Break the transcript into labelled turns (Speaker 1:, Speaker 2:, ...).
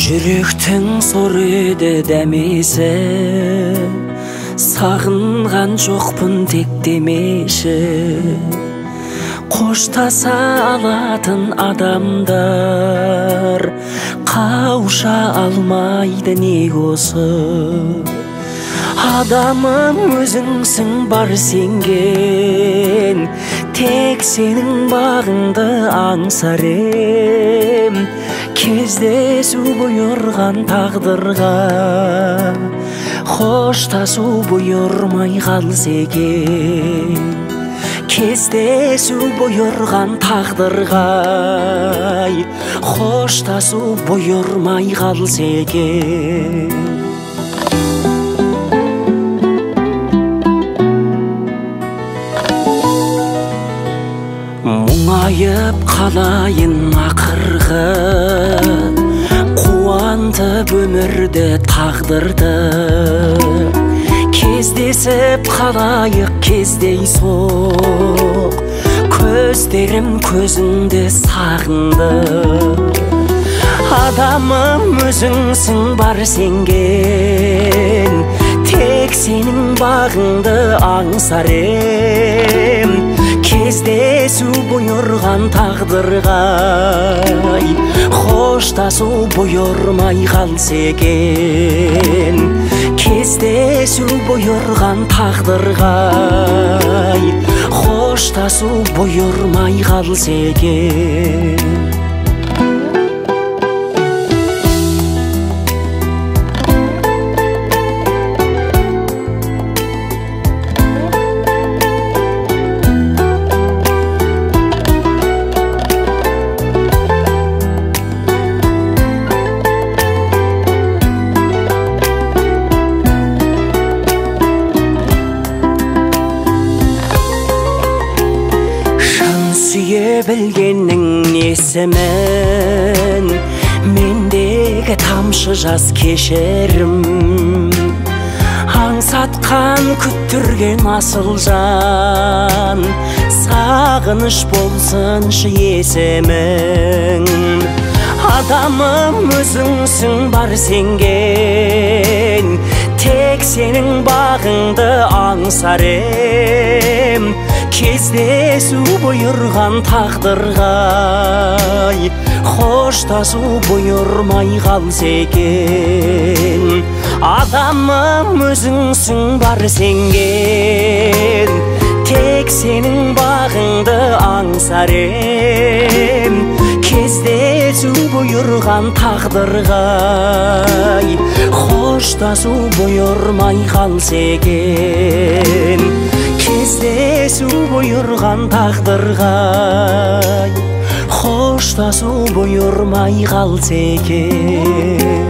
Speaker 1: Жүректің сорыды дәмесі, сағынған жоқпын тек демеші. Қоштаса алатын адамдар қауыша алмайды неге осы. Адамым өзіңсің бар сенген, тек сенің бағыңды аңсар ем. Кездесу бұйырған тағдырға, қоштасу бұйырмай қалса екен. Кездесу бұйырған тағдырға, қоштасу бұйырмай қалса екен. Мұңайып қалайын ақырғы, қуантып өмірді тағдырды. Кездесіп қалайық кездейсоқ, көздерім көзіңді сағынды. Адамым өзіңсің бар сенген, тек сенің бағыңды аңсар ем. Кездесу бұйырған тағдырға, қоштасу бұйырмай қалса екен. Кездесу бұйырған тағдырға, қоштасу бұйырмай қалса екен. Сүйе білгеннің несімен, мендегі тамшы жас кешерім. Аңсатқан күттірген асыл жан, сағыныш болсыншы есімің. Адамым өзіңсің бар сенген, тек сенің бағыңды аңсар ем. Кездесу бұйырған тағдырға, қоштасу бұйырмай қалса екен. Адамым өзіңсің бар сенген, тек сенің бағыңды аңсар ем. Кездесу бұйырған тағдырға, қоштасу бұйырмай қалса екен. Кездесу бұйырған тағдырға, қоштасу бұйырмай қалса екен.